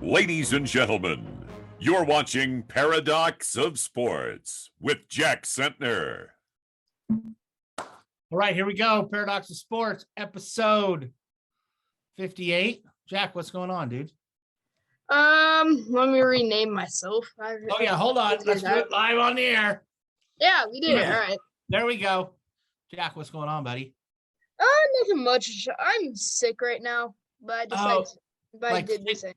Ladies and gentlemen, you're watching Paradox of Sports with Jack Sentner. All right, here we go. Paradox of Sports, episode 58. Jack, what's going on, dude? Let me rename myself. Oh, yeah, hold on. Let's do it live on the air. Yeah, we did it. All right. There we go. Jack, what's going on, buddy? Nothing much. I'm sick right now, but I decided, I did the same.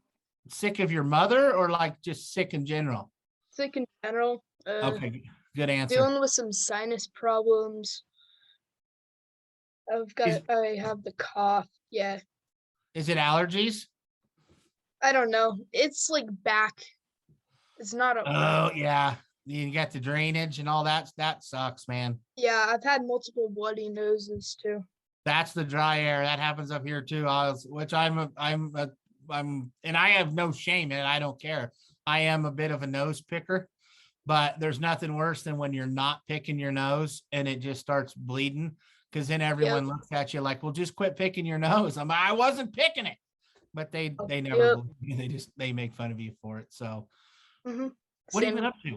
Sick of your mother or like just sick in general? Sick in general. Okay, good answer. Dealing with some sinus problems. I have the cough. Yeah. Is it allergies? I don't know. It's like back. It's not a. Oh, yeah. You got the drainage and all that. That sucks, man. Yeah, I've had multiple bloody noses too. That's the dry air. That happens up here too. And I have no shame in it. I don't care. I am a bit of a nose picker, but there's nothing worse than when you're not picking your nose and it just starts bleeding. Because then everyone looks at you like, well, just quit picking your nose. I wasn't picking it, but they never believe you. They make fun of you for it. So what have you been up to?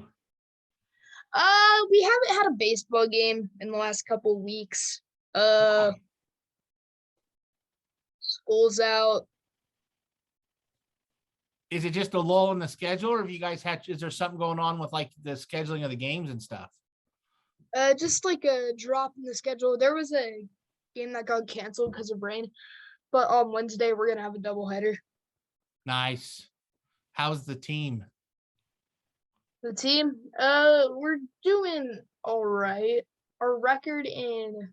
We haven't had a baseball game in the last couple of weeks. School's out. Is it just a lull in the schedule, or have you guys is there something going on with like the scheduling of the games and stuff? Just like a drop in the schedule. There was a game that got canceled because of rain, but on Wednesday we're gonna have a doubleheader. Nice. How's the team? The team, we're doing all right. Our record in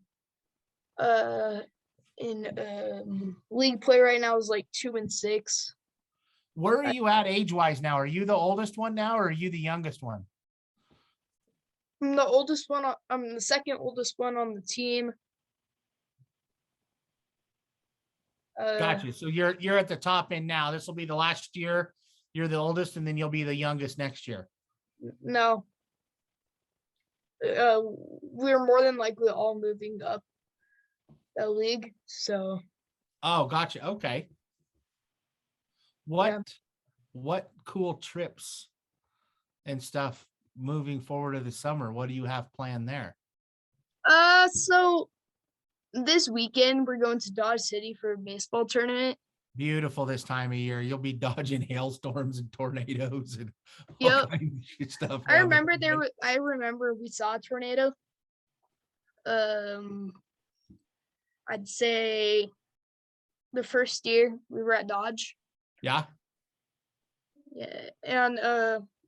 league play right now is like 2-6. Where are you at age-wise now? Are you the oldest one now, or are you the youngest one? I'm the oldest one. I'm the second oldest one on the team. Gotcha. So you're at the top end now. This will be the last year. You're the oldest, and then you'll be the youngest next year. No. We're more than likely all moving up the league. So. Oh, gotcha. Okay. What cool trips and stuff moving forward to the summer? What do you have planned there? So this weekend we're going to Dodge City for a baseball tournament. Beautiful this time of year. You'll be dodging hailstorms and tornadoes and all kinds of stuff. I remember we saw a tornado. I'd say the first year we were at Dodge. Yeah. Yeah, and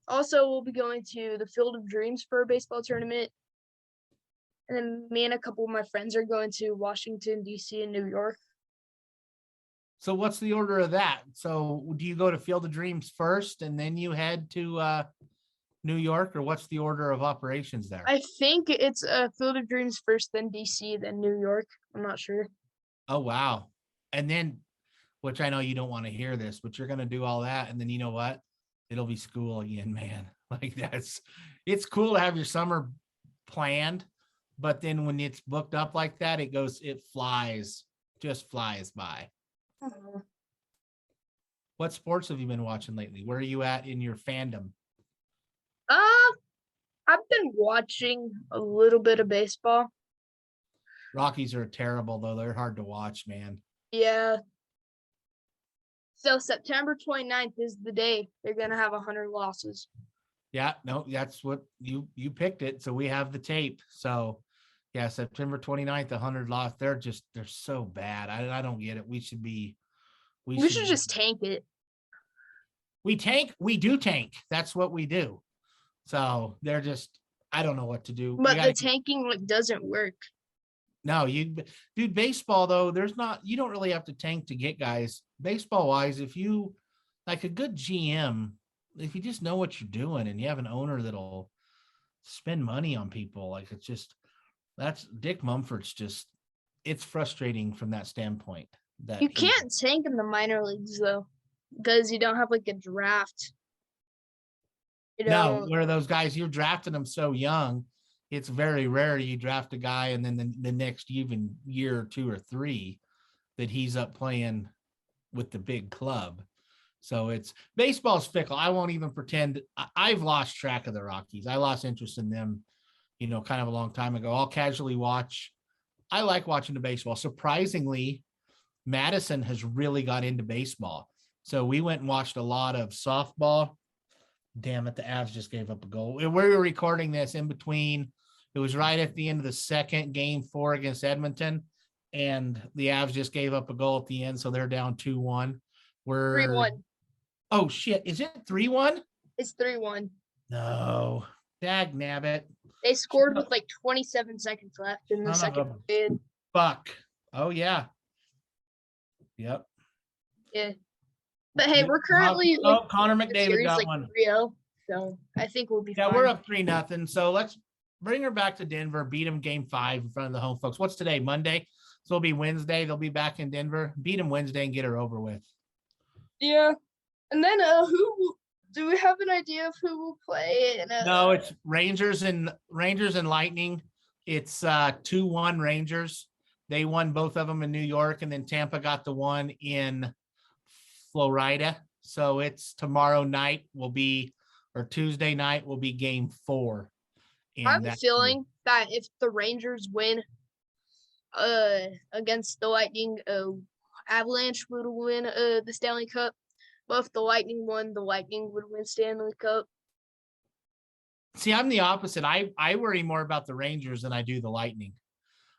also we'll be going to the Field of Dreams for a baseball tournament. And then me and a couple of my friends are going to Washington, D.C. and New York. So what's the order of that? So do you go to Field of Dreams first and then you head to New York, or what's the order of operations there? I think it's Field of Dreams first, then D.C., then New York. I'm not sure. Oh, wow. And then, which I know you don't want to hear this, but you're going to do all that. And then you know what? It'll be school again, man. Like it's cool to have your summer planned, but then when it's booked up like that, it just flies by. What sports have you been watching lately? Where are you at in your fandom? I've been watching a little bit of baseball. Rockies are terrible, though. They're hard to watch, man. Yeah. So September 29th is the day they're going to have 100 losses. Yeah, no, that's what you picked it. So we have the tape. So yeah, September 29th, 100 loss. They're so bad. I don't get it. We should just tank it. We do tank. That's what we do. So they're I don't know what to do. But the tanking doesn't work. No, dude, baseball though, you don't really have to tank to get guys. Baseball wise, if you like a good GM, if you just know what you're doing and you have an owner that'll spend money on people, like that's Dick Mumford's it's frustrating from that standpoint. That you can't tank in the minor leagues though, because you don't have like a draft. No, where those guys, you're drafting them so young. It's very rare you draft a guy and then the next even year or 2 or 3 that he's up playing with the big club. So it's baseball's fickle. I won't even pretend. I've lost track of the Rockies. I lost interest in them, kind of a long time ago. I'll casually watch. I like watching the baseball. Surprisingly, Madison has really got into baseball. So we went and watched a lot of softball. Damn it, the Avs just gave up a goal. We were recording this in between. It was right at the end of the second, game 4 against Edmonton, and the Avs just gave up a goal at the end, so they're down 2-1. We're 3-1. Oh shit, is it 3-1? It's 3-1. No, dag nabbit. They scored with like 27 seconds left in the Son of second a period. Fuck. Oh yeah. Yep. Yeah. But hey, we're currently Connor McDavid series, got like one. 3-0, so I think we'll be Yeah, fine. we're up 3-0. So let's bring her back to Denver, beat them game 5 in front of the home folks. What's today? Monday. So it'll be Wednesday. They'll be back in Denver. Beat them Wednesday and get her over with. Yeah. And then who do we have an idea of who will play? No, it's Rangers and Lightning. It's 2-1 Rangers. They won both of them in New York, and then Tampa got the one in Florida. So it's tomorrow night or Tuesday night will be game 4. I have a feeling that if the Rangers win against the Lightning, Avalanche would win the Stanley Cup. But if the Lightning won, the Lightning would win Stanley Cup. See, I'm the opposite. I worry more about the Rangers than I do the Lightning.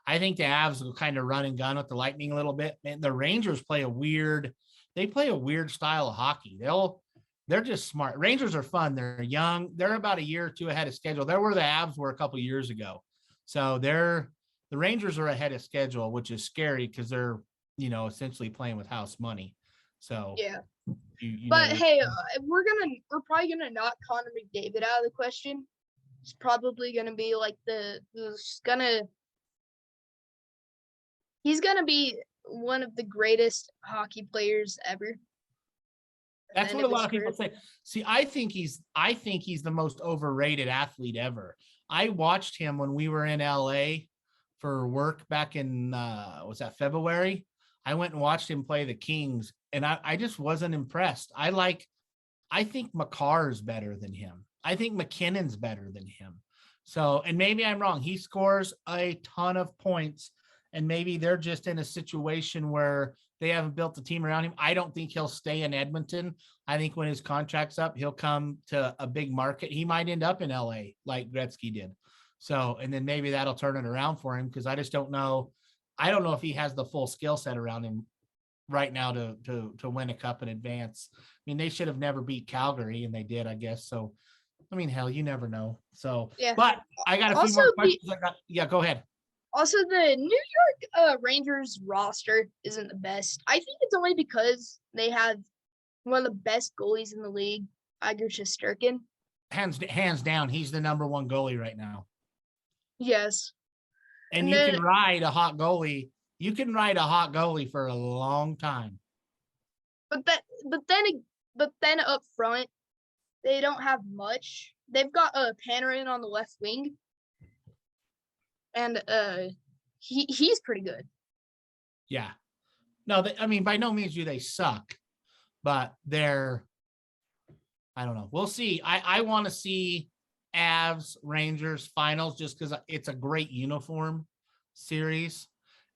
I think the Avs will kind of run and gun with the Lightning a little bit. And the Rangers play a weird style of hockey. They're just smart. Rangers are fun. They're young. They're about a year or two ahead of schedule. They're where the Avs were a couple of years ago. So the Rangers are ahead of schedule, which is scary because they're, essentially playing with house money. So yeah. Hey, we're probably gonna knock Connor McDavid out of the question. It's probably gonna be like he's gonna be one of the greatest hockey players ever. That's what a lot of people say. See, I think he's the most overrated athlete ever. I watched him when we were in LA for work back in was that February? I went and watched him play the Kings, and I just wasn't impressed. I think McCarr's better than him. I think McKinnon's better than him. So, and maybe I'm wrong. He scores a ton of points, and maybe they're just in a situation where they haven't built the team around him. I don't think he'll stay in Edmonton. I think when his contract's up, he'll come to a big market. He might end up in LA like Gretzky did. So, and then maybe that'll turn it around for him, because I just don't know. I don't know if he has the full skill set around him right now to win a cup in advance. I mean, they should have never beat Calgary, and they did, I guess. So, I mean, hell, you never know. So, yeah. But I got a few more questions. Yeah, go ahead. Also, the New York Rangers roster isn't the best. I think it's only because they have one of the best goalies in the league, Igor Shesterkin. Hands down, he's the number 1 goalie right now. Yes. And you can ride a hot goalie. You can ride a hot goalie for a long time. But then up front, they don't have much. They've got Panarin on the left wing, and he's pretty good. Yeah. No, I mean, by no means do they suck, but they're, I don't know. We'll see. I want to see Avs Rangers finals just because it's a great uniform series,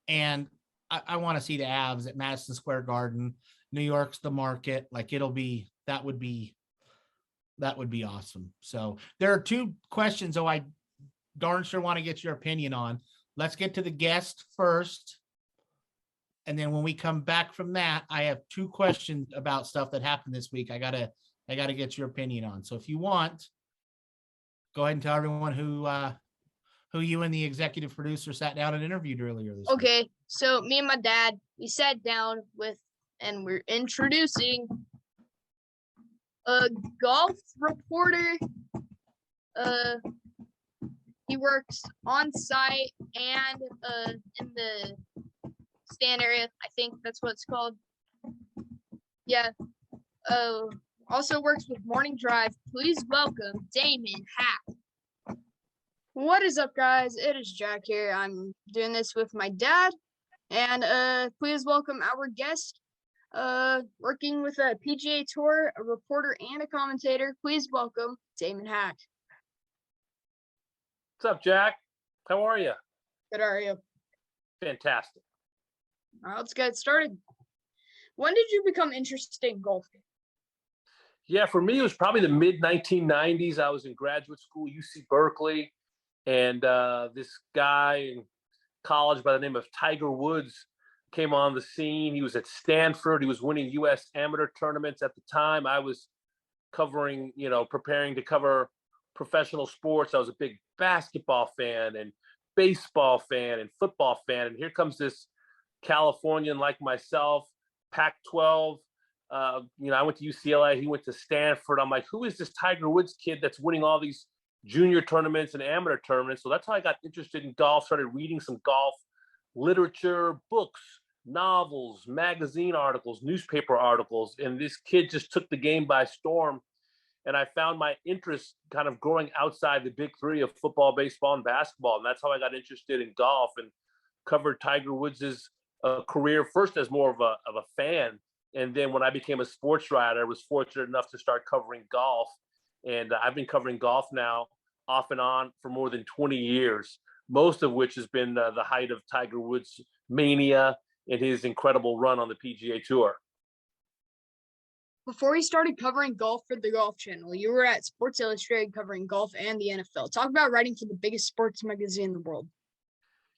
and I want to see the Avs at Madison Square Garden. New York's the market. Like, that would be awesome. So there are 2 questions though I darn sure want to get your opinion on. Let's get to the guest first, and then when we come back from that, I have 2 questions about stuff that happened this week. I gotta get your opinion on. So if you want, go ahead and tell everyone who you and the executive producer sat down and interviewed earlier this week. Okay, so me and my dad, we sat down and we're introducing a golf reporter. He works on site and in the stand area. I think that's what it's called. Yeah. Also works with Morning Drive. Please welcome Damon Hack. What is up, guys? It is Jack here. I'm doing this with my dad. And please welcome our guest, Working with a PGA Tour, a reporter, and a commentator. Please welcome Damon Hack. What's up, Jack? How are you? Good, are you? Fantastic. All right, let's get started. When did you become interested in golf? Yeah, for me, it was probably the mid-1990s. I was in graduate school, UC Berkeley, and this guy in college by the name of Tiger Woods came on the scene. He was at Stanford. He was winning U.S. amateur tournaments at the time. I was covering, preparing to cover professional sports. I was a big basketball fan and baseball fan and football fan. And here comes this Californian like myself, Pac-12. I went to UCLA. He went to Stanford. I'm like, who is this Tiger Woods kid that's winning all these junior tournaments and amateur tournaments? So that's how I got interested in golf, started reading some golf literature, books, novels, magazine articles, newspaper articles. And this kid just took the game by storm. And I found my interest kind of growing outside the big three of football, baseball, and basketball. And that's how I got interested in golf and covered Tiger Woods's career first as more of a fan. And then when I became a sports writer, I was fortunate enough to start covering golf. And I've been covering golf now off and on for more than 20 years, most of which has been the height of Tiger Woods' mania and his incredible run on the PGA Tour. Before you started covering golf for the Golf Channel, you were at Sports Illustrated covering golf and the NFL. Talk about writing for the biggest sports magazine in the world.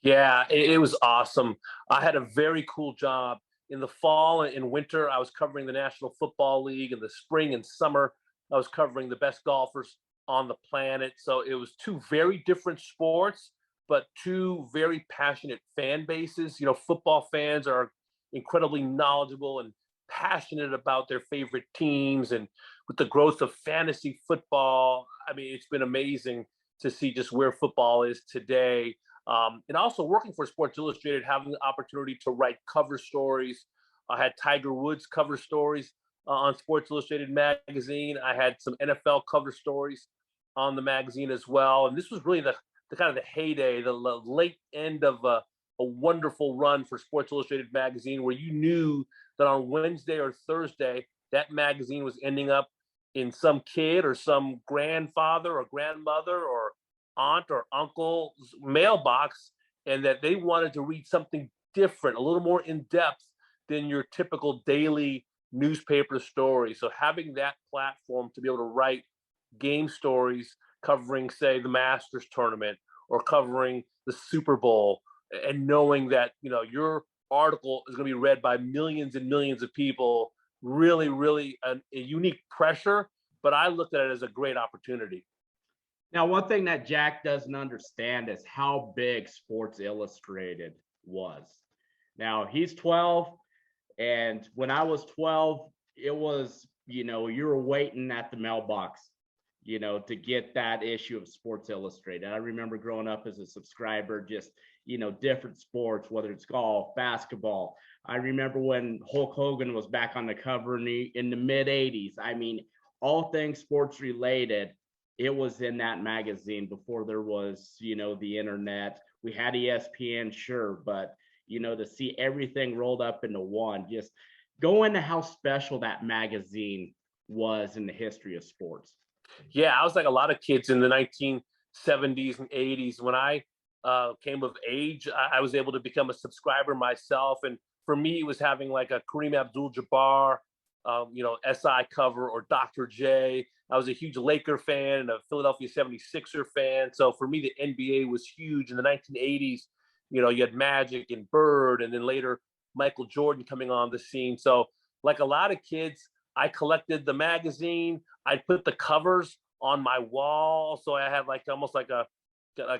Yeah, it was awesome. I had a very cool job. In the fall and winter, I was covering the National Football League. In the spring and summer, I was covering the best golfers on the planet. So it was two very different sports, but two very passionate fan bases. Football fans are incredibly knowledgeable and passionate about their favorite teams. And with the growth of fantasy football, I mean, it's been amazing to see just where football is today. And also working for Sports Illustrated, having the opportunity to write cover stories. I had Tiger Woods cover stories on Sports Illustrated magazine. I had some NFL cover stories on the magazine as well. And this was really the kind of the heyday, the late end of a wonderful run for Sports Illustrated magazine, where you knew that on Wednesday or Thursday, that magazine was ending up in some kid or some grandfather or grandmother or aunt or uncle's mailbox, and that they wanted to read something different, a little more in depth than your typical daily newspaper story. So having that platform to be able to write game stories covering, say, the Masters tournament or covering the Super Bowl, and knowing that your article is going to be read by millions and millions of people, really a unique pressure. But I looked at it as a great opportunity. Now, one thing that Jack doesn't understand is how big Sports Illustrated was. Now, he's 12, and when I was 12, it was, you were waiting at the mailbox, to get that issue of Sports Illustrated. I remember growing up as a subscriber, just, different sports, whether it's golf, basketball. I remember when Hulk Hogan was back on the cover in the mid-'80s. I mean, all things sports related. It was in that magazine before there was, the internet. We had ESPN, sure, but, to see everything rolled up into one, just go into how special that magazine was in the history of sports. Yeah, I was like a lot of kids in the 1970s and 80s. When I came of age, I was able to become a subscriber myself. And for me, it was having like a Kareem Abdul-Jabbar, SI cover, or Dr. J. I was a huge Laker fan and a Philadelphia 76er fan. So for me, the NBA was huge. In the 1980s, you had Magic and Bird, and then later Michael Jordan coming on the scene. So like a lot of kids, I collected the magazine. I'd put the covers on my wall. So I had almost like a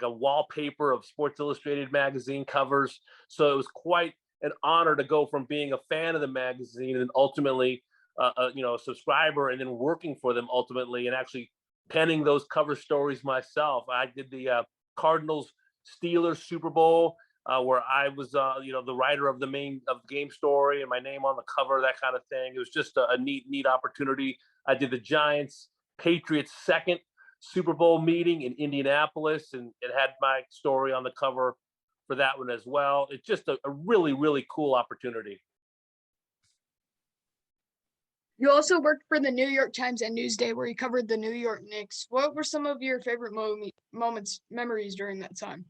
wallpaper of Sports Illustrated magazine covers. So it was quite an honor to go from being a fan of the magazine and ultimately a subscriber, and then working for them ultimately, and actually penning those cover stories myself. I did the Cardinals Steelers Super Bowl, where I was the writer of the game story and my name on the cover, that kind of thing. It was just a neat opportunity. I did the Giants Patriots second Super Bowl meeting in Indianapolis, and it had my story on the cover for that one as well. It's just a really cool opportunity. You also worked for the New York Times and Newsday, where you covered the New York Knicks. What were some of your favorite memories during that time?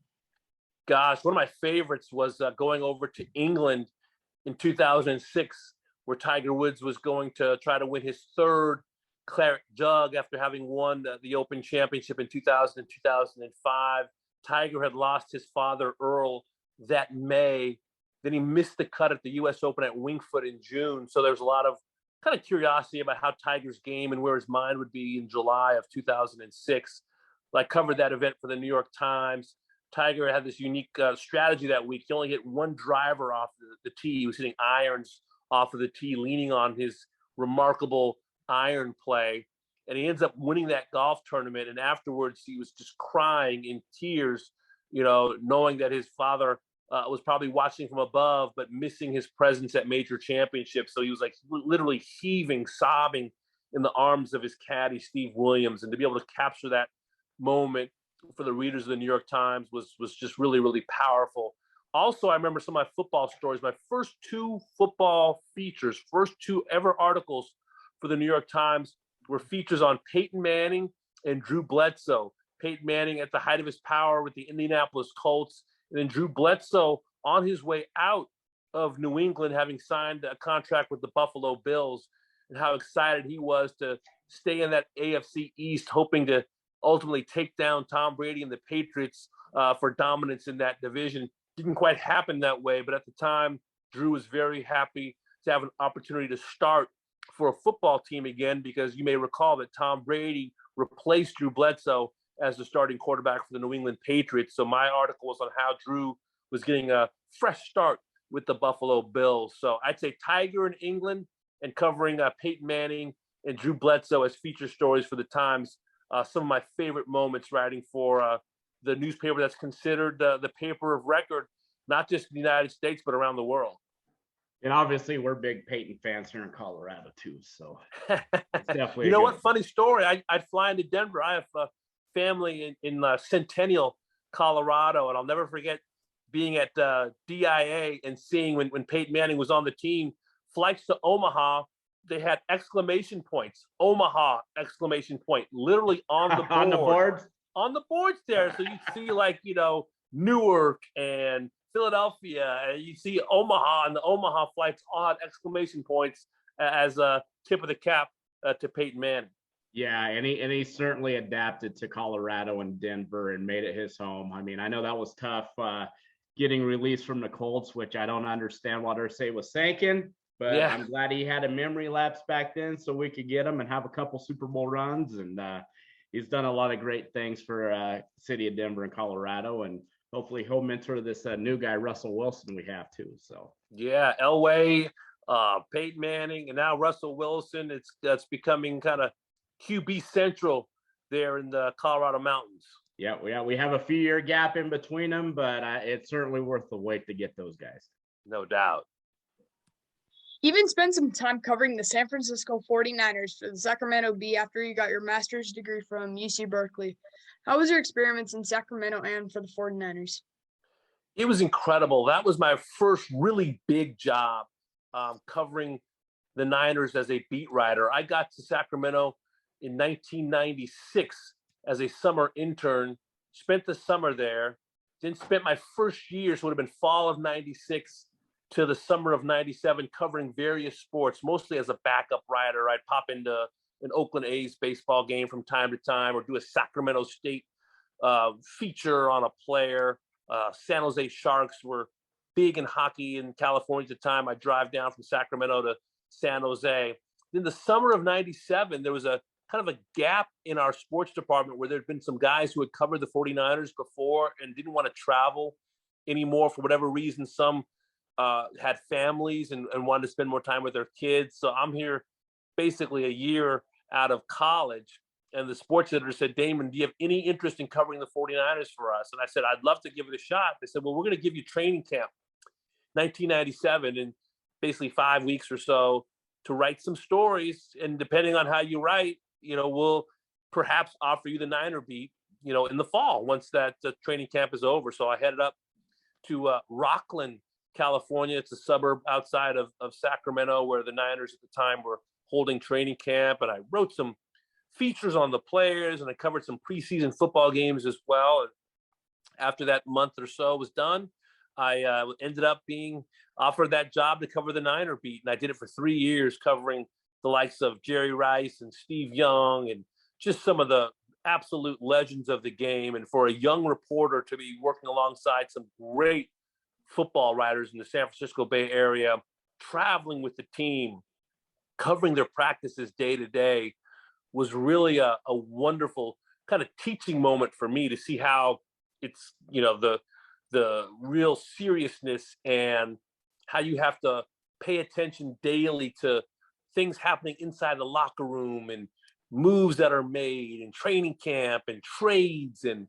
Gosh, one of my favorites was going over to England in 2006, where Tiger Woods was going to try to win his third claret jug after having won the Open Championship in 2000 and 2005. Tiger had lost his father, Earl, that May. Then he missed the cut at the U.S. Open at Wingfoot in June. So there's a lot of kind of curiosity about how Tiger's game and where his mind would be in July of 2006. I covered that event for the New York Times. Tiger had this unique strategy that week. He only hit one driver off the tee. He was hitting irons off of the tee, leaning on his remarkable iron play. And he ends up winning that golf tournament. And afterwards, he was just crying in tears, knowing that his father was probably watching from above, but missing his presence at major championships. So he was like literally heaving, sobbing in the arms of his caddy, Steve Williams. And to be able to capture that moment for the readers of the New York Times was just really, really powerful. Also, I remember some of my football stories. My first two football features, first two ever articles for the New York Times were features on Peyton Manning and Drew Bledsoe. Peyton Manning at the height of his power with the Indianapolis Colts, and then Drew Bledsoe on his way out of New England, having signed a contract with the Buffalo Bills, and how excited he was to stay in that AFC East, hoping to ultimately take down Tom Brady and the Patriots for dominance in that division. Didn't quite happen that way, but at the time, Drew was very happy to have an opportunity to start for a football team again, because you may recall that Tom Brady replaced Drew Bledsoe as the starting quarterback for the New England Patriots. So my article was on how Drew was getting a fresh start with the Buffalo Bills. So I'd say Tiger in England and covering Peyton Manning and Drew Bledsoe as feature stories for the Times. Some of my favorite moments writing for the newspaper that's considered the paper of record, not just in the United States, but around the world. And obviously, we're big Peyton fans here in Colorado, too. So it's definitely what? Funny story. I'd fly into Denver. I have a family in Centennial, Colorado, and I'll never forget being at DIA and seeing when Peyton Manning was on the team, flights to Omaha, they had exclamation points, Omaha, exclamation point, literally on the board. On the boards? On the boards there. So you'd see Newark and Philadelphia, and you see Omaha, and the Omaha flights all had exclamation points as a tip of the cap to Peyton Manning. Yeah, and he certainly adapted to Colorado and Denver and made it his home. I mean, I know that was tough getting released from the Colts, which I don't understand why Irsay was sinking, but yeah. I'm glad he had a memory lapse back then so we could get him and have a couple Super Bowl runs. And he's done a lot of great things for city of Denver and Colorado, and hopefully he'll mentor this new guy, Russell Wilson, we have too. So yeah, Elway, Peyton Manning, and now Russell Wilson. That's becoming kind of QB central there in the Colorado Mountains. Yeah, we have a few year gap in between them, but it's certainly worth the wait to get those guys. No doubt. Even spent some time covering the San Francisco 49ers for the Sacramento Bee after you got your master's degree from UC Berkeley. How was your experience in Sacramento and for the 49ers? It was incredible. That was my first really big job covering the Niners as a beat writer. I got to Sacramento in 1996 as a summer intern, spent the summer there, then spent my first year, so it would have been fall of 96 to the summer of 97, covering various sports, mostly as a backup writer. I'd pop into an Oakland A's baseball game from time to time, or do a Sacramento State feature on a player. San Jose Sharks were big in hockey in California at the time. I'd drive down from Sacramento to San Jose. Then the summer of 97, there was a kind of a gap in our sports department where there'd been some guys who had covered the 49ers before and didn't want to travel anymore for whatever reason. Some had families and wanted to spend more time with their kids. So I'm here basically a year out of college. And the sports editor said, Damon, do you have any interest in covering the 49ers for us? And I said, I'd love to give it a shot. They said, well, we're going to give you training camp, 1997, in basically 5 weeks or so to write some stories. And depending on how you write, we'll perhaps offer you the Niner beat, in the fall once that training camp is over. So I headed up to Rockland, California. It's a suburb outside of Sacramento where the Niners at the time were holding training camp, and I wrote some features on the players, and I covered some preseason football games as well. And after that month or so was done, I ended up being offered that job to cover the Niner beat, and I did it for 3 years, covering the likes of Jerry Rice and Steve Young, and just some of the absolute legends of the game. And for a young reporter to be working alongside some great football writers in the San Francisco Bay Area, traveling with the team, covering their practices day to day, was really a wonderful kind of teaching moment for me to see how it's, the real seriousness and how you have to pay attention daily to things happening inside the locker room and moves that are made and training camp and trades and,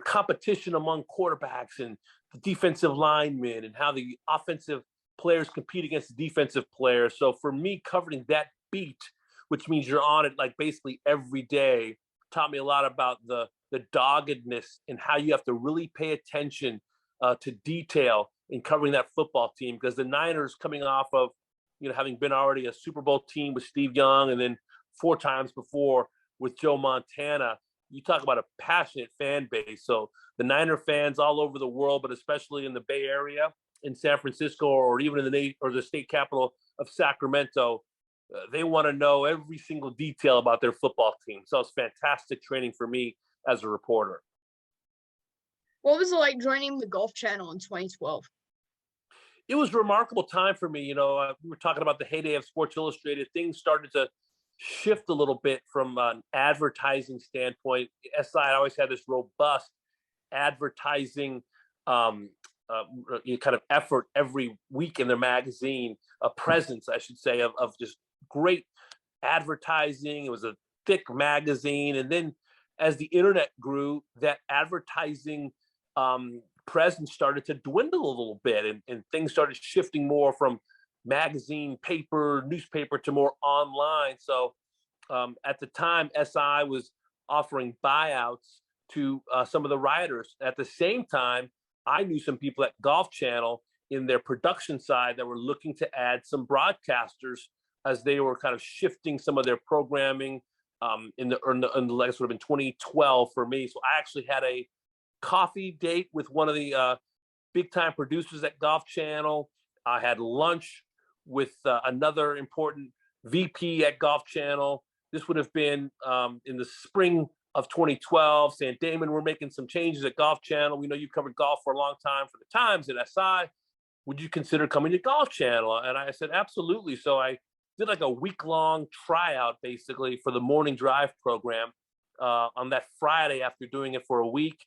competition among quarterbacks and the defensive linemen and how the offensive players compete against the defensive players. So for me, covering that beat, which means you're on it like basically every day, taught me a lot about the doggedness and how you have to really pay attention to detail in covering that football team, because the Niners, coming off of, having been already a Super Bowl team with Steve Young and then 4 times before with Joe Montana, you talk about a passionate fan base. So the Niner fans all over the world, but especially in the Bay Area, in San Francisco, or even in the state capital of Sacramento, they want to know every single detail about their football team. So it's fantastic training for me as a reporter. What was it like joining the Golf Channel in 2012? It was a remarkable time for me. We were talking about the heyday of Sports Illustrated. Things started to shift a little bit from an advertising standpoint. SI always had this robust advertising kind of effort every week in their magazine, a presence, I should say, of just great advertising. It was a thick magazine. And then as the internet grew, that advertising presence started to dwindle a little bit, and things started shifting more from magazine, paper, newspaper to more online. So at the time, SI was offering buyouts to some of the writers. At the same time, I knew some people at Golf Channel in their production side that were looking to add some broadcasters as they were kind of shifting some of their programming in the like sort of in 2012 for me. So I actually had a coffee date with one of the big time producers at Golf Channel. I had lunch with another important VP at Golf Channel. This would have been in the spring of 2012, saying, Damon, we're making some changes at Golf Channel. We know you covered golf for a long time for the Times at SI. Would you consider coming to Golf Channel? And I said, absolutely. So I did like a week-long tryout, basically, for the morning drive program. On that Friday, after doing it for a week,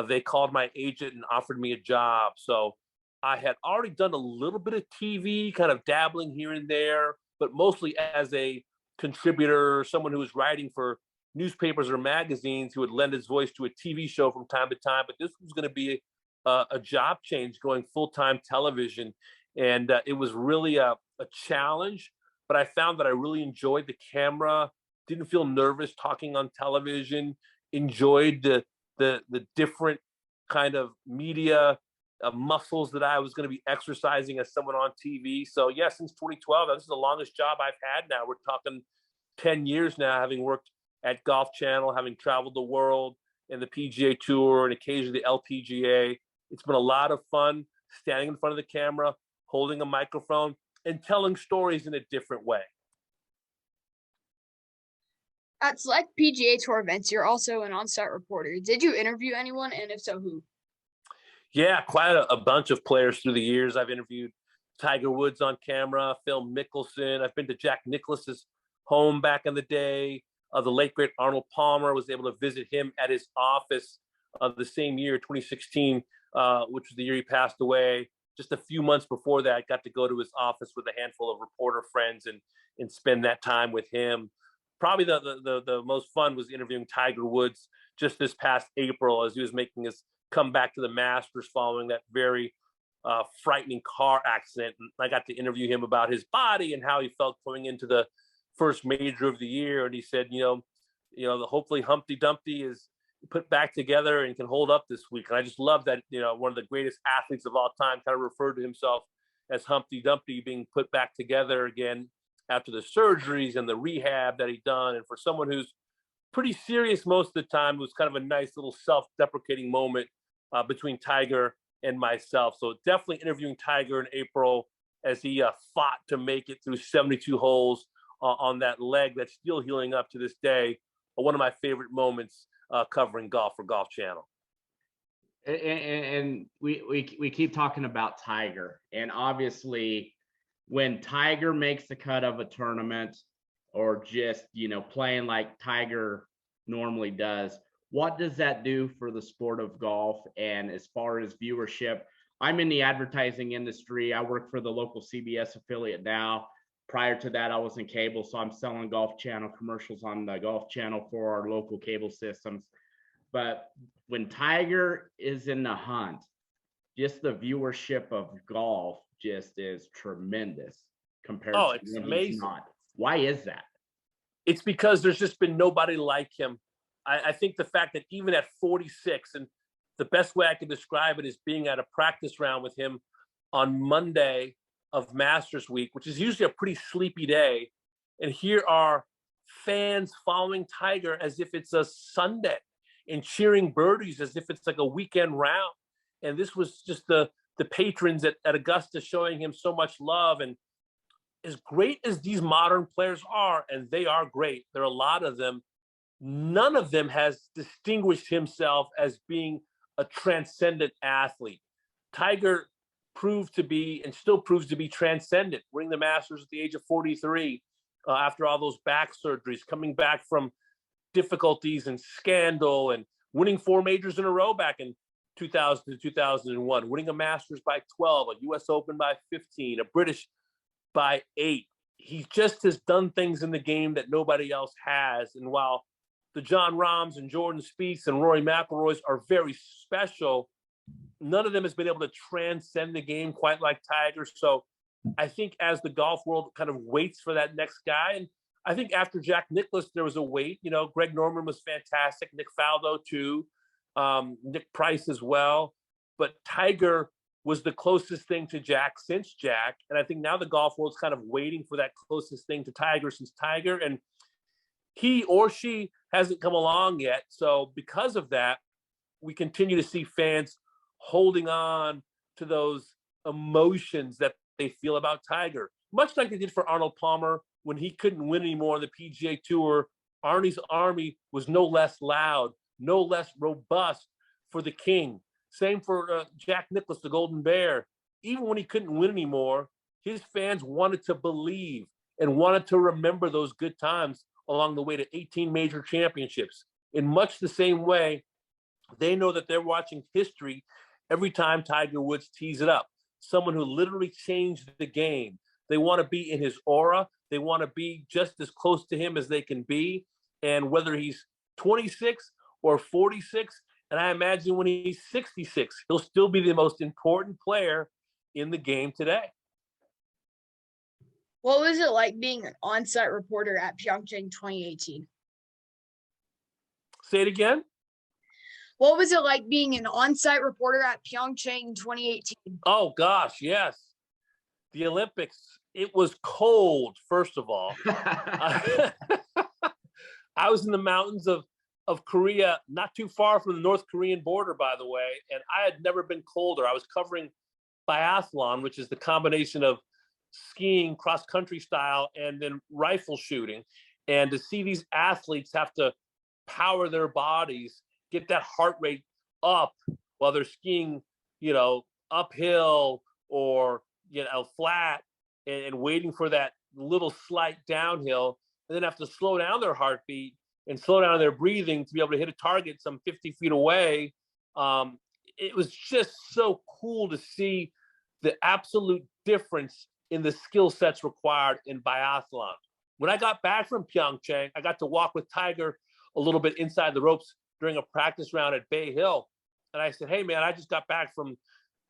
they called my agent and offered me a job. So I had already done a little bit of TV, kind of dabbling here and there, but mostly as a contributor, someone who was writing for newspapers or magazines who would lend his voice to a TV show from time to time. But this was going to be a job change, going full-time television. And it was really a challenge, but I found that I really enjoyed the camera, didn't feel nervous talking on television, enjoyed the different kind of media muscles that I was going to be exercising as someone on TV. So yeah, since 2012, this is the longest job I've had now. We're talking 10 years now, having worked at Golf Channel, having traveled the world and the PGA Tour and occasionally the LPGA. It's been a lot of fun standing in front of the camera, holding a microphone, and telling stories in a different way. At select PGA Tour events, you're also an on-site reporter. Did you interview anyone, and if so, who? Yeah, quite a bunch of players through the years. I've interviewed Tiger Woods on camera, Phil Mickelson. I've been to Jack Nicklaus's home back in the day. The late, great Arnold Palmer, was able to visit him at his office the same year, 2016, which was the year he passed away. Just a few months before that, I got to go to his office with a handful of reporter friends and spend that time with him. Probably the most fun was interviewing Tiger Woods just this past April as he was making his comeback to the Masters following that very frightening car accident. And I got to interview him about his body and how he felt going into the first major of the year. And he said, hopefully Humpty Dumpty is put back together and can hold up this week. And I just love that, one of the greatest athletes of all time kind of referred to himself as Humpty Dumpty being put back together again after the surgeries and the rehab that he'd done. And for someone who's pretty serious most of the time, it was kind of a nice little self-deprecating moment between Tiger and myself. So definitely interviewing Tiger in April as he fought to make it through 72 holes on that leg that's still healing up to this day. One of my favorite moments covering golf for Golf Channel. And we keep talking about Tiger, and obviously when Tiger makes the cut of a tournament, or just, you know, playing like Tiger normally does, what does that do for the sport of golf? And as far as viewership, I'm in the advertising industry. I work for the local CBS affiliate now. Prior to that, I was in cable, so I'm selling Golf Channel commercials on the Golf Channel for our local cable systems. But when Tiger is in the hunt, just the viewership of golf just is tremendous compared to it's when amazing. he's not. Why is that? It's because there's just been nobody like him. I think the fact that even at 46, and the best way I can describe it is being at a practice round with him on Monday of Masters Week, which is usually a pretty sleepy day. And here are fans following Tiger as if it's a Sunday and cheering birdies as if it's like a weekend round. And this was just the patrons at Augusta showing him so much love. And as great as these modern players are, and they are great, there are a lot of them, none of them has distinguished himself as being a transcendent athlete. Tiger proved to be, and still proves to be, transcendent, winning the Masters at the age of 43 after all those back surgeries, coming back from difficulties and scandal, and winning 4 majors in a row back in 2000 to 2001, winning a Masters by 12, a U.S. Open by 15, a British by 8. He just has done things in the game that nobody else has. And while the John Rahms and Jordan Spieths and Rory McIlroys are very special, none of them has been able to transcend the game quite like Tiger. So I think as the golf world kind of waits for that next guy, and I think after Jack Nicklaus, there was a wait. You know, Greg Norman was fantastic, Nick Faldo too, Nick Price as well. But Tiger was the closest thing to Jack since Jack. And I think now the golf world's kind of waiting for that closest thing to Tiger since Tiger. And he or she hasn't come along yet. So because of that, we continue to see fans holding on to those emotions that they feel about Tiger, much like they did for Arnold Palmer when he couldn't win anymore on the PGA Tour. Arnie's army was no less loud, no less robust for the king. Same for Jack Nicklaus, the Golden Bear. Even when he couldn't win anymore, his fans wanted to believe and wanted to remember those good times along the way to 18 major championships. In much the same way, they know that they're watching history every time Tiger Woods tees it up. Someone who literally changed the game. They want to be in his aura. They want to be just as close to him as they can be. And whether he's 26 or 46, and I imagine when he's 66, he'll still be the most important player in the game today. What was it like being an on-site reporter at Pyeongchang 2018? Say it again. What was it like being an on-site reporter at Pyeongchang 2018? Oh, gosh, yes. The Olympics, it was cold, first of all. I was in the mountains of Korea, not too far from the North Korean border, by the way, and I had never been colder. I was covering biathlon, which is the combination of skiing, cross-country style, and then rifle shooting. And to see these athletes have to power their bodies, get that heart rate up while they're skiing, you know, uphill or, you know, flat, and waiting for that little slight downhill, and then have to slow down their heartbeat and slow down their breathing to be able to hit a target some 50 feet away. It was just so cool to see the absolute difference in the skill sets required in biathlon. When I got back from Pyeongchang, I got to walk with Tiger a little bit inside the ropes during a practice round at Bay Hill. And I said, hey, man, I just got back from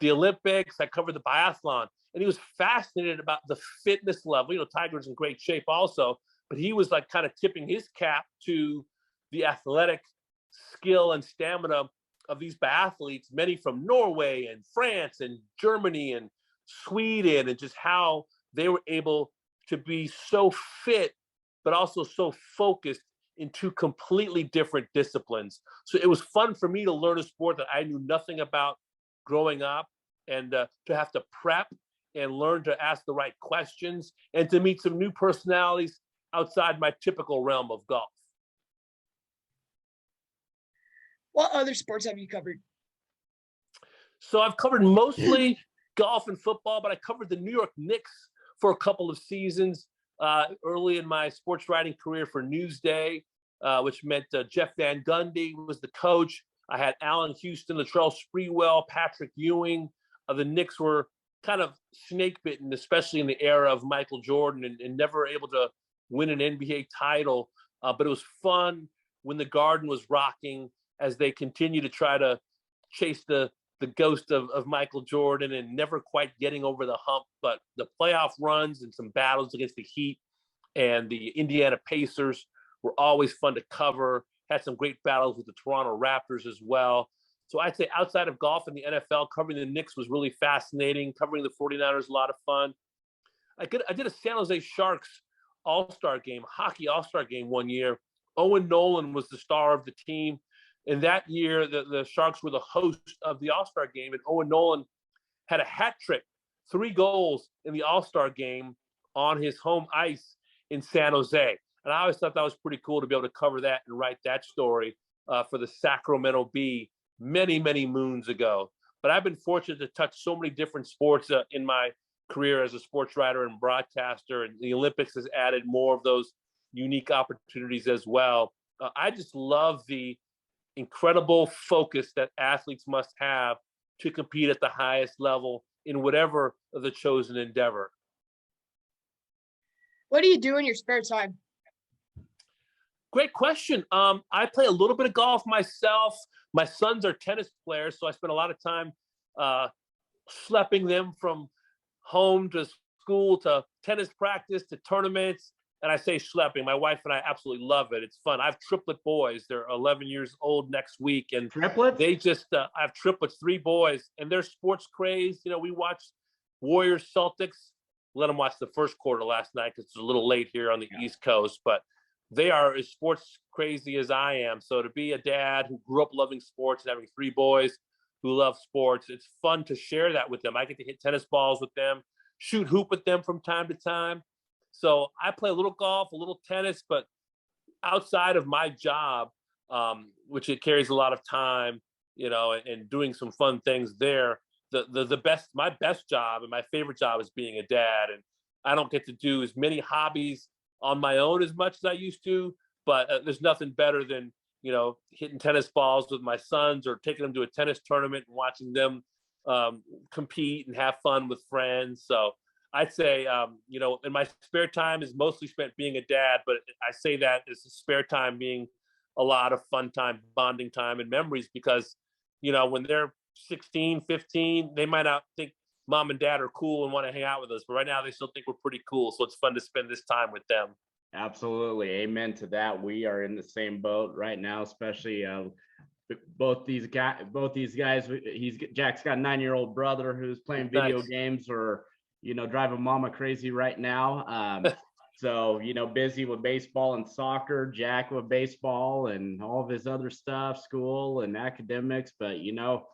the Olympics. I covered the biathlon. And he was fascinated about the fitness level. You know, Tiger's in great shape also, but he was like kind of tipping his cap to the athletic skill and stamina of these biathletes, many from Norway and France and Germany and Sweden, and just how they were able to be so fit, but also so focused in two completely different disciplines. So it was fun for me to learn a sport that I knew nothing about growing up, and to have to prep and learn to ask the right questions and to meet some new personalities outside my typical realm of golf. What other sports have you covered? So I've covered mostly golf and football, but I covered the New York Knicks for a couple of seasons early in my sports writing career for Newsday, which meant Jeff Van Gundy was the coach. I had Allen Houston, Latrell Sprewell, Patrick Ewing. The Knicks were kind of snake bitten, especially in the era of Michael Jordan, and never able to win an NBA title. But it was fun when the Garden was rocking as they continue to try to chase the ghost of Michael Jordan and never quite getting over the hump. But the playoff runs and some battles against the Heat and the Indiana Pacers were always fun to cover. Had some great battles with the Toronto Raptors as well. So I'd say outside of golf and the NFL, covering the Knicks was really fascinating. Covering the 49ers, a lot of fun. I did a San Jose Sharks All-Star game, hockey All-Star game one year. Owen Nolan was the star of the team. And that year, the Sharks were the host of the All-Star game, and Owen Nolan had a hat trick, 3 goals in the All-Star game on his home ice in San Jose. And I always thought that was pretty cool to be able to cover that and write that story for the Sacramento Bee many, many moons ago. But I've been fortunate to touch so many different sports in my career as a sports writer and broadcaster, and the Olympics has added more of those unique opportunities as well. I just love the incredible focus that athletes must have to compete at the highest level in whatever the chosen endeavor. What do you do in your spare time? Great question. I play a little bit of golf myself. My sons are tennis players, so I spend a lot of time schlepping them from home to school to tennis practice to tournaments. And I say schlepping. My wife and I absolutely love it. It's fun. I have triplet boys. They're 11 years old next week. And Triplets? they just, I have triplets, 3 boys. And they're sports crazed. You know, we watched Warriors Celtics. Let them watch the first quarter last night because it's a little late here on the East Coast. But they are as sports crazy as I am. So to be a dad who grew up loving sports and having 3 boys who love sports, it's fun to share that with them. I get to hit tennis balls with them, shoot hoop with them from time to time. So I play a little golf, a little tennis, but outside of my job, which it carries a lot of time, you know, and doing some fun things there, my best job and my favorite job is being a dad. And I don't get to do as many hobbies on my own as much as I used to, but there's nothing better than, you know, hitting tennis balls with my sons or taking them to a tennis tournament and watching them compete and have fun with friends. So I'd say, you know, in my spare time is mostly spent being a dad, but I say that as spare time being a lot of fun time, bonding time and memories, because, you know, when they're 16, 15, they might not think mom and dad are cool and want to hang out with us, but right now they still think we're pretty cool. So it's fun to spend this time with them. Absolutely. Amen to that. We are in the same boat right now, especially both these guys. Jack's got a 9-year-old brother who's playing video games or, you know, driving mama crazy right now. So, you know, busy with baseball and soccer, Jack with baseball and all of his other stuff, school and academics, but, you know,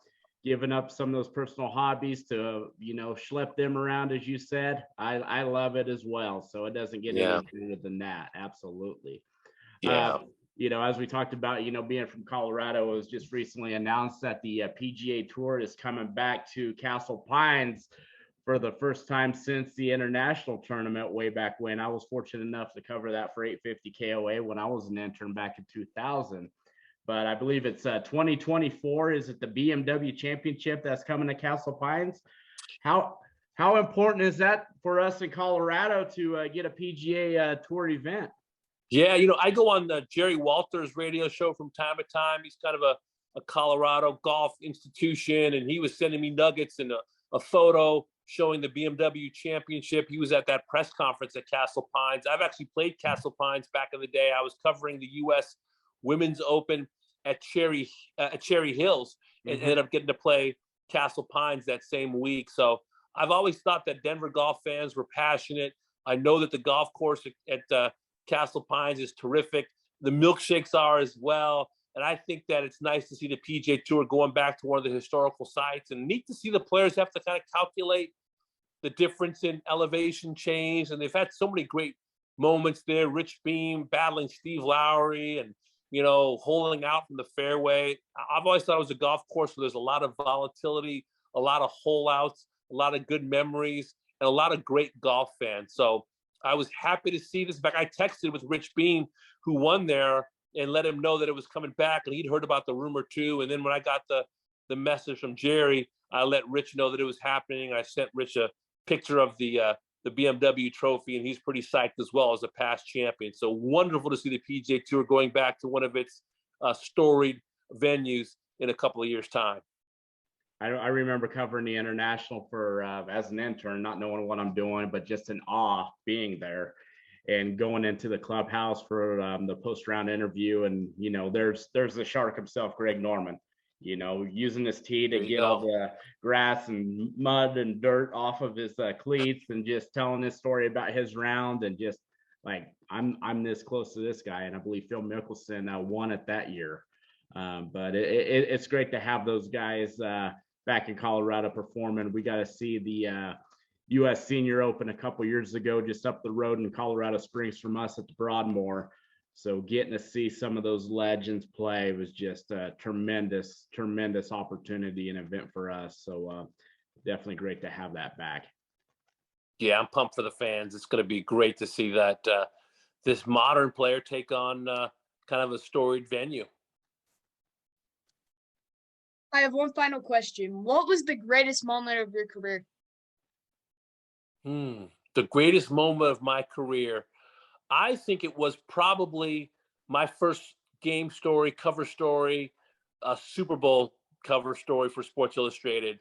giving up some of those personal hobbies to, you know, schlep them around, as you said. I love it as well. So it doesn't get any better than that. Absolutely. Yeah. You know, as we talked about, you know, being from Colorado, it was just recently announced that the PGA Tour is coming back to Castle Pines for the first time since the international tournament way back when. I was fortunate enough to cover that for 850 KOA when I was an intern back in 2000. But I believe it's 2024. Is it the BMW Championship that's coming to Castle Pines? How important is that for us in Colorado to get a PGA Tour event? Yeah, you know, I go on Jerry Walter's radio show from time to time. He's kind of a Colorado golf institution, and he was sending me nuggets and a photo showing the BMW Championship. He was at that press conference at Castle Pines. I've actually played Castle Pines back in the day. I was covering the U.S. Women's Open at Cherry Hills and ended up getting to play Castle Pines that same week. So I've always thought that Denver golf fans were passionate. I know that the golf course at Castle Pines is terrific. The milkshakes are as well. And I think that it's nice to see the PGA Tour going back to one of the historical sites, and neat to see the players have to kind of calculate the difference in elevation change. And they've had so many great moments there. Rich Beam battling Steve Lowry and, holding out from the fairway. I've always thought it was a golf course where there's a lot of volatility, a lot of hole outs, a lot of good memories, and a lot of great golf fans. So I was happy to see this back. I texted with Rich Beam, who won there, and let him know that it was coming back, and he'd heard about the rumor too. And then when I got the message from Jerry, I let Rich know that it was happening. I sent Rich a picture of the BMW trophy, and he's pretty psyched as well as a past champion. So wonderful to see the PGA Tour going back to one of its storied venues in a couple of years' time. I remember covering the International for as an intern, not knowing what I'm doing, but just in awe being there and going into the clubhouse for the post-round interview. And, there's the shark himself, Greg Norman, using his tee to get all the grass and mud and dirt off of his cleats, and just telling his story about his round, and just like, I'm this close to this guy. And I believe Phil Mickelson won it that year. But it's great to have those guys back in Colorado performing. We got to see the U.S. Senior Open a couple years ago, just up the road in Colorado Springs from us at the Broadmoor. So getting to see some of those legends play was just a tremendous opportunity and event for us. So definitely great to have that back. Yeah, I'm pumped for the fans. It's going to be great to see that this modern player take on kind of a storied venue. I have one final question. What was the greatest moment of your career? The greatest moment of my career, I think it was probably my first game story, cover story, a Super Bowl cover story for Sports Illustrated.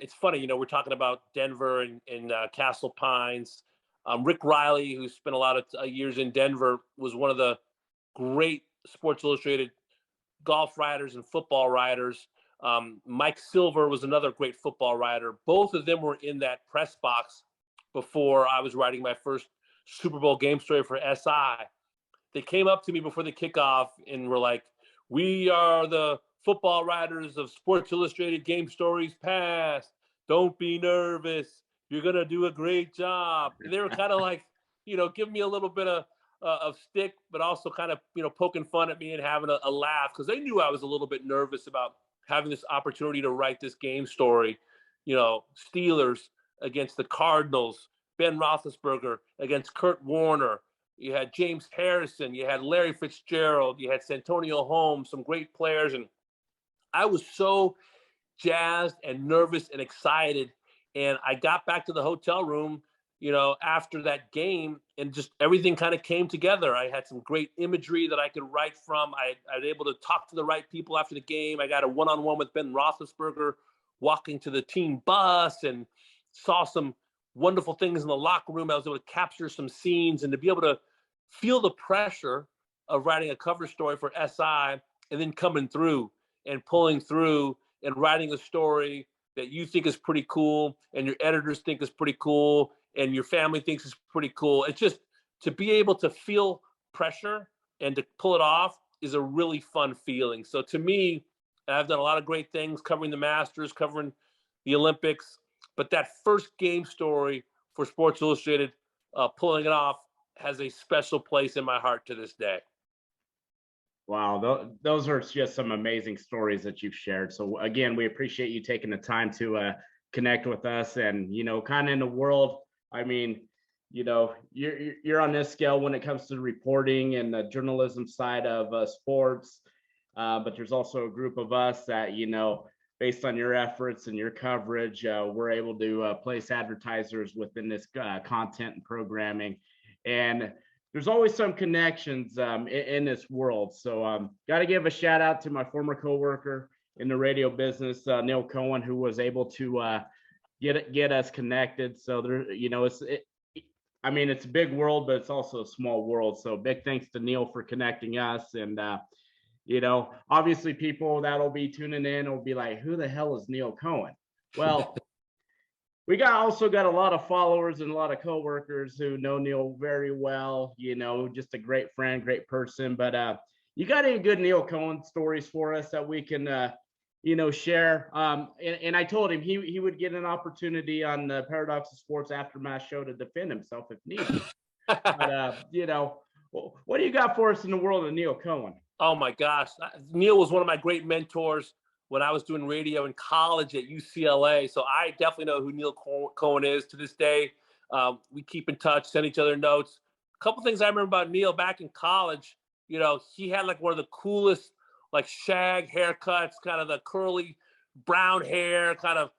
It's funny, we're talking about Denver and Castle Pines. Rick Riley, who spent a lot of years in Denver, was one of the great Sports Illustrated golf writers and football writers. Mike Silver was another great football writer. Both of them were in that press box before I was writing my first Super Bowl game story for SI. They came up to me before the kickoff and were like, "We are the football writers of Sports Illustrated Game Stories Past. Don't be nervous. You're going to do a great job." And they were kind of like, giving me a little bit of stick, but also kind of, poking fun at me and having a laugh, because they knew I was a little bit nervous about having this opportunity to write this game story. Steelers against the Cardinals, Ben Roethlisberger against Kurt Warner. You had James Harrison, you had Larry Fitzgerald, you had Santonio Holmes, some great players. And I was so jazzed and nervous and excited. And I got back to the hotel room, after that game, and just everything kind of came together. I had some great imagery that I could write from. I was able to talk to the right people after the game. I got a one-on-one with Ben Roethlisberger walking to the team bus, and saw some wonderful things in the locker room. I was able to capture some scenes, and to be able to feel the pressure of writing a cover story for SI, and then coming through and pulling through and writing a story that you think is pretty cool, and your editors think is pretty cool, and your family thinks is pretty cool. It's just, to be able to feel pressure and to pull it off is a really fun feeling. So to me, I've done a lot of great things covering the Masters, covering the Olympics, but that first game story for Sports Illustrated, pulling it off, has a special place in my heart to this day. Wow, those are just some amazing stories that you've shared. So again, we appreciate you taking the time to connect with us. And kind of in the world, I mean, you're on this scale when it comes to reporting and the journalism side of sports, but there's also a group of us that based on your efforts and your coverage, we're able to place advertisers within this content and programming. And there's always some connections in this world. So got to give a shout out to my former coworker in the radio business, Neil Cohen, who was able to get us connected. So there, it's a big world, but it's also a small world. So big thanks to Neil for connecting us. And obviously people that'll be tuning in will be like, who the hell is Neil Cohen? Well, we also got a lot of followers and a lot of coworkers who know Neil very well. Just a great friend, great person. But you got any good Neil Cohen stories for us that we can share? And I told him he would get an opportunity on the Paradox of Sports Aftermath show to defend himself if needed. But what do you got for us in the world of Neil Cohen? Oh my gosh, Neil was one of my great mentors when I was doing radio in college at UCLA. So I definitely know who Neil Cohen is to this day. We keep in touch, send each other notes. A couple things I remember about Neil back in college, he had like one of the coolest like shag haircuts, kind of the curly brown hair, kind of,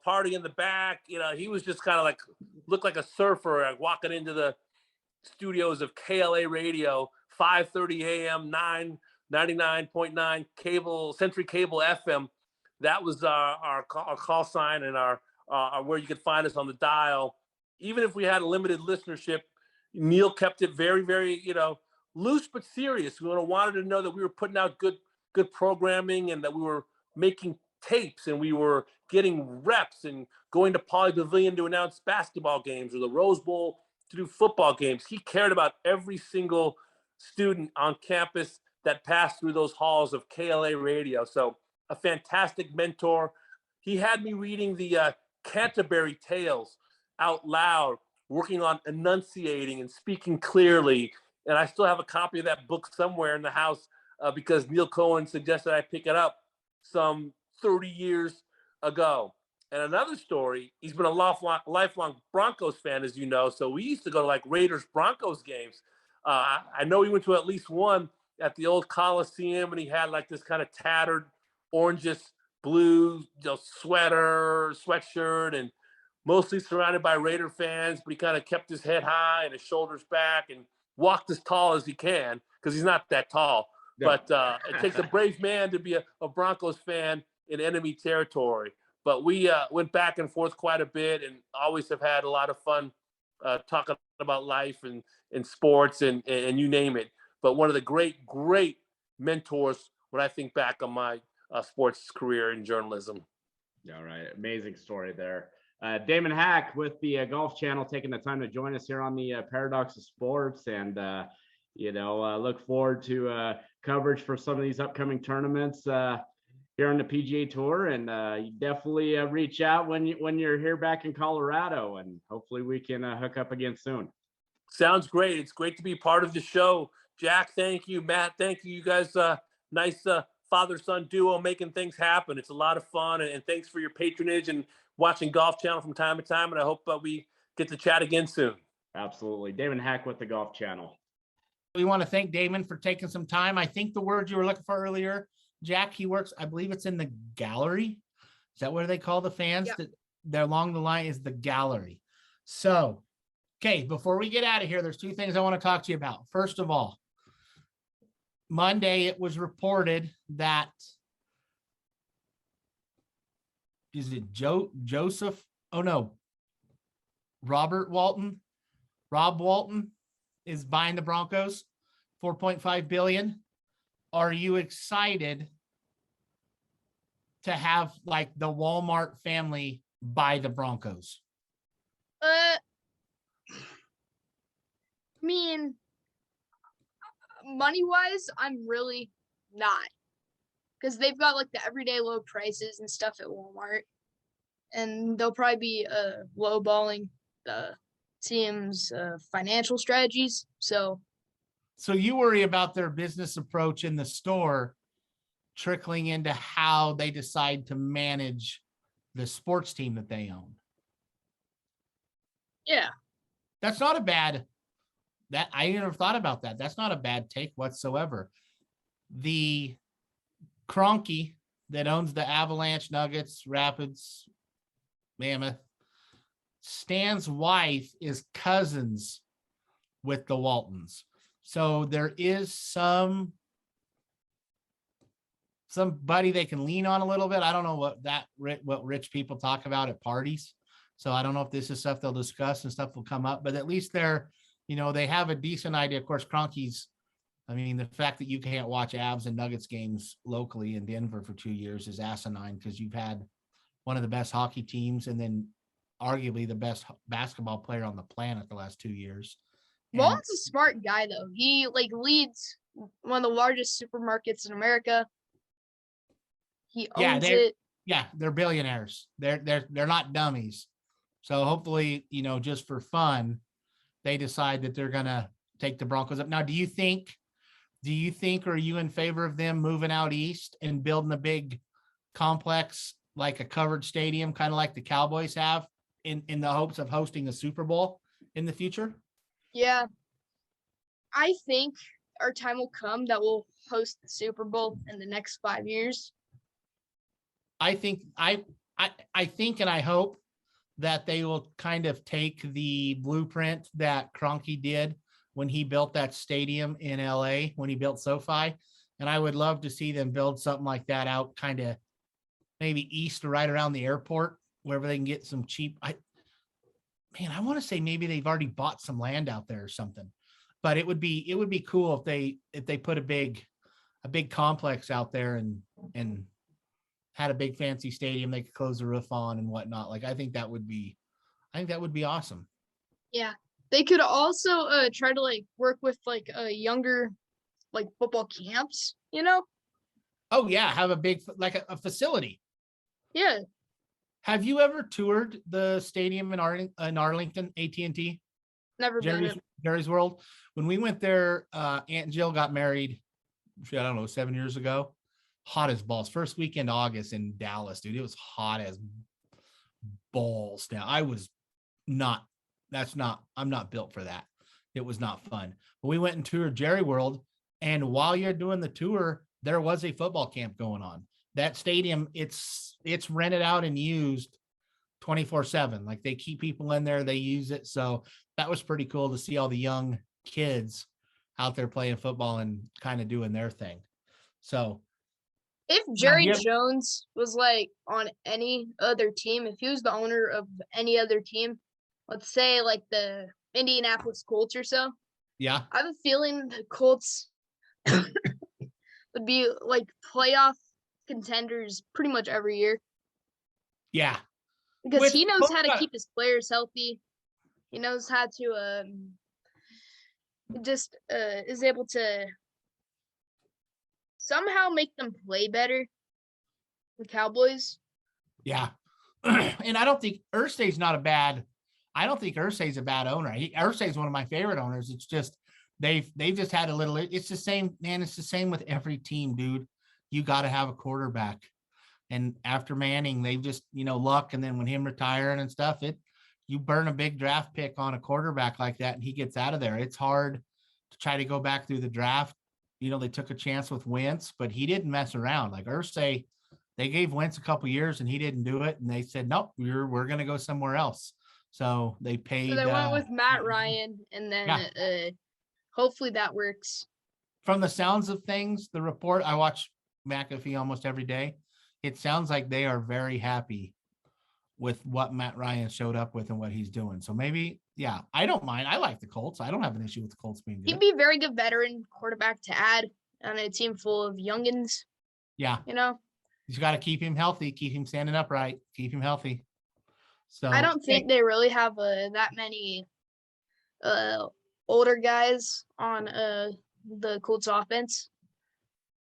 party in the back. He was just kind of like, looked like a surfer, like walking into the studios of KLA radio, 5:30 a.m., 99.9 cable, Century Cable FM. That was our call sign and our where you could find us on the dial. Even if we had a limited listenership, Neil kept it very, very, loose but serious. We wanted to know that we were putting out good programming and that we were making tapes and we were getting reps and going to Poly Pavilion to announce basketball games or the Rose Bowl to do football games. He cared about every single student on campus that passed through those halls of KLA radio. So a fantastic mentor. He had me reading the Canterbury Tales out loud, working on enunciating and speaking clearly. And I still have a copy of that book somewhere in the house because Neil Cohen suggested I pick it up some 30 years ago. And another story, he's been a lifelong Broncos fan, as you know. So we used to go to like Raiders Broncos games. I know he went to at least one at the old Coliseum, and he had like this kind of tattered orangish blue sweatshirt, and mostly surrounded by Raider fans. But he kind of kept his head high and his shoulders back and walked as tall as he can because he's not that tall. No. But it takes a brave man to be a Broncos fan in enemy territory. But we went back and forth quite a bit and always have had a lot of fun talking about life and sports and you name it. But one of the great mentors when I think back on my sports career in journalism. All right. Amazing story there. Damon Hack with the Golf Channel taking the time to join us here on the Paradox of Sports. And, look forward to coverage for some of these upcoming tournaments here on the PGA Tour, and you definitely reach out when you're here back in Colorado, and hopefully we can hook up again soon. Sounds great. It's great to be part of the show. Jack, thank you. Matt, thank you. You guys, nice father-son duo making things happen. It's a lot of fun, and thanks for your patronage and watching Golf Channel from time to time, and I hope we get to chat again soon. Absolutely. Damon Hack with the Golf Channel. We want to thank Damon for taking some time. I think the word you were looking for earlier, Jack, he works, I believe it's in the gallery. Is that what they call the fans? Yeah. They're along the line is the gallery. So, okay, before we get out of here, there's two things I want to talk to you about. First of all, Monday, it was reported that, is it Joseph? Oh, no. Rob Walton is buying the Broncos, $4.5 billion. Are you excited to have like the Walmart family buy the Broncos? I mean, money-wise, I'm really not, because they've got like the everyday low prices and stuff at Walmart, and they'll probably be lowballing the team's financial strategies. So you worry about their business approach in the store trickling into how they decide to manage the sports team that they own. Yeah. That's not a bad, that I never thought about that. That's not a bad take whatsoever. The Kroenke that owns the Avalanche, Nuggets, Rapids, Mammoth, Stan's wife is cousins with the Waltons. So there is somebody they can lean on a little bit. I don't know what rich people talk about at parties. So I don't know if this is stuff they'll discuss and stuff will come up, but at least they're, they have a decent idea. Of course, Kroenke's, the fact that you can't watch Avs and Nuggets games locally in Denver for 2 years is asinine because you've had one of the best hockey teams and then arguably the best basketball player on the planet the last 2 years. And Walton's a smart guy though. He like leads one of the largest supermarkets in America. He Yeah, owns it. yeah, they're billionaires. They're not dummies. So hopefully, just for fun, they decide that they're gonna take the Broncos up. Now, do you think, are you in favor of them moving out east and building a big complex, like a covered stadium, kind of like the Cowboys have, in the hopes of hosting a Super Bowl in the future? Yeah. I think our time will come that we'll host the Super Bowl in the next 5 years. I think and I hope that they will kind of take the blueprint that Kroenke did when he built that stadium in LA, when he built SoFi. And I would love to see them build something like that out kind of maybe east or right around the airport, wherever they can get some cheap. I want to say maybe they've already bought some land out there or something, but it would be cool if they put a big complex out there and had a big fancy stadium they could close the roof on and whatnot. Like, I think that would be awesome. Yeah. They could also try to like work with like younger like football camps, Oh yeah, have a big, like a facility. Yeah. Have you ever toured the stadium in Arlington, AT&T? Never been. Jerry's World. When we went there, Aunt Jill got married, I don't know, 7 years ago. Hot as balls. First weekend August in Dallas, dude. It was hot as balls. Now I'm not built for that. It was not fun. But we went and toured Jerry World, and while you're doing the tour, there was a football camp going on. That stadium, it's rented out and used 24/7. Like, they keep people in there, they use it. So that was pretty cool to see all the young kids out there playing football and kind of doing their thing. So if Jerry Jones was like on any other team, if he was the owner of any other team, let's say like the Indianapolis Colts or so, yeah, I have a feeling the Colts would be like playoff contenders pretty much every year. Yeah. Because he knows how to keep his players healthy. He knows how to is able to somehow make them play better. The Cowboys. Yeah. And I don't think Irsay's a bad owner. Irsay's one of my favorite owners. It's just they've just had a little, it's the same, man. It's the same with every team, dude. You got to have a quarterback. And after Manning, they've just, luck. And then when him retiring and stuff, you burn a big draft pick on a quarterback like that and he gets out of there. It's hard to try to go back through the draft. They took a chance with Wentz, but he didn't mess around. Like Irsay, they gave Wentz a couple years and he didn't do it. And they said, nope, we're going to go somewhere else. So they paid. So they went with Matt Ryan, and then hopefully that works. From the sounds of things, the report, I watch McAfee almost every day. It sounds like they are very happy with what Matt Ryan showed up with and what he's doing. So maybe, yeah, I don't mind. I like the Colts. I don't have an issue with the Colts being good. He'd be a very good veteran quarterback to add on a team full of youngins. Yeah. You got to keep him healthy, keep him standing upright, keep him healthy. So I don't think they really have that many older guys on the Colts offense.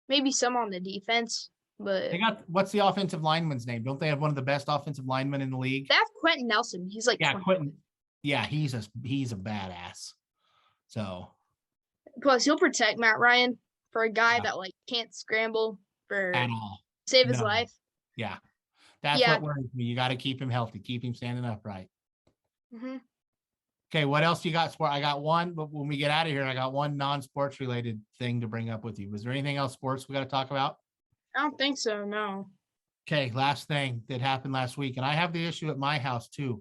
Maybe some on the defense. But they got, what's the offensive lineman's name? Don't they have one of the best offensive linemen in the league? They have Quentin Nelson. He's like, yeah, Quentin. Yeah, he's a badass. So plus he'll protect Matt Ryan for a guy that like can't scramble for at all, save his life. Yeah, that's what worries me. You got to keep him healthy, keep him standing upright. Mm-hmm. Okay, what else you got? I got one, but when we get out of here, I got one non-sports related thing to bring up with you. Was there anything else sports we got to talk about? I don't think so, no. Okay, last thing that happened last week, and I have the issue at my house too,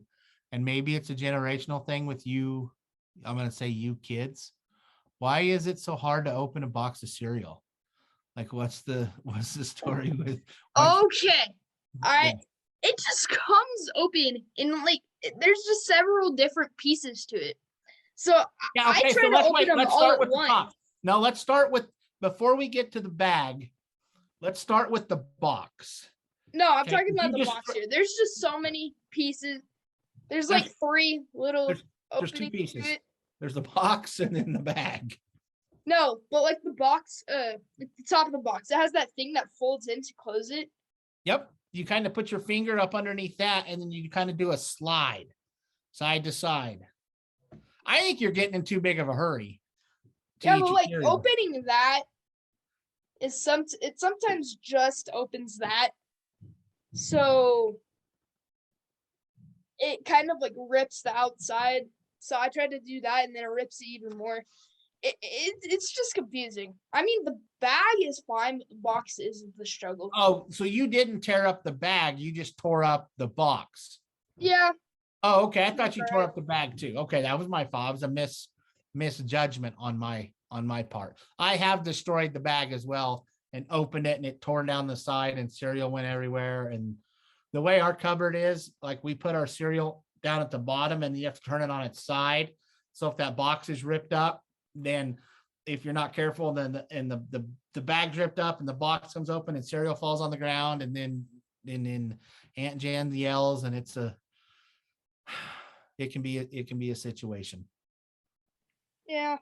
and maybe it's a generational thing with you. I'm going to say you kids. Why is it so hard to open a box of cereal? Like, what's the story with? Okay, all right. Yeah. It just comes open in like there's just several different pieces to it. So yeah, okay, I try to open them all at once. No, let's start with, before we get to the bag. Let's start with the box. No, I'm talking about the box here. There's just so many pieces There's like three little There's two openings to pieces. it. There's the box and then the bag. No, but like the box, at the top of the box, it has that thing that folds in to close it. Yep. You kind of put your finger up underneath that and then you kind of do a slide side to side. I think you're getting in too big of a hurry. to Yeah, eat but your like cereal. opening that is it sometimes just opens that. So it kind of like rips the outside. So I tried to do that and then it rips it even more. It's just confusing. I mean, the bag is fine, but the box is the struggle. Oh, so you didn't tear up the bag, you just tore up the box. Yeah. Oh, okay. I thought you tore Right. up the bag too. Okay, that was my fault. It was a misjudgment on my part. I have destroyed the bag as well and opened it and it tore down the side and cereal went everywhere. And the way our cupboard is, like we put our cereal down at the bottom and you have to turn it on its side. So if that box is ripped up, then if you're not careful, then the bag's ripped up and the box comes open and cereal falls on the ground, and then Aunt Jan yells, and it can be a situation. Yeah.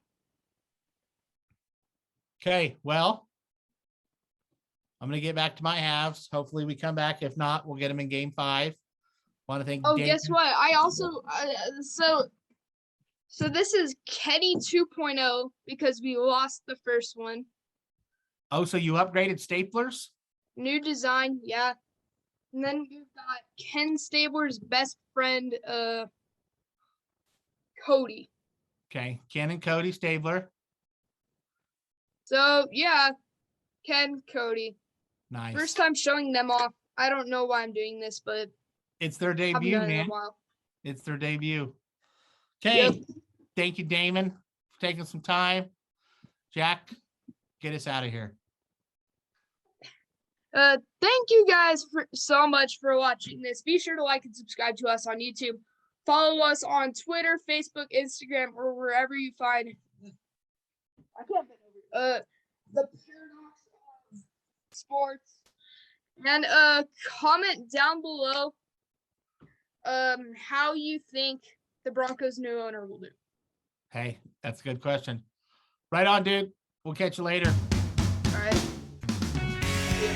Okay, well, I'm gonna get back to my halves. Hopefully we come back. If not, we'll get them in game 5. Want to thank Oh, Damon. guess what? I also so this is Kenny 2.0 because we lost the first one. Oh, so you upgraded staplers? New design, yeah. And then we've got Ken Stabler's best friend, Cody. Okay, Ken and Cody Stabler. So yeah, Ken, Cody. Nice. First time showing them off. I don't know why I'm doing this, but It's their I haven't debut, done it in man. a while. It's their debut. Okay. Yep. Thank you, Damon, for taking some time. Jack, get us out of here. Thank you guys so much for watching this. Be sure to like and subscribe to us on YouTube. Follow us on Twitter, Facebook, Instagram, or wherever you find. I can't get over the paradox of sports. And comment down below how you think the Broncos' new owner will do. Hey, that's a good question. Right on, dude. We'll catch you later. All right. Yeah.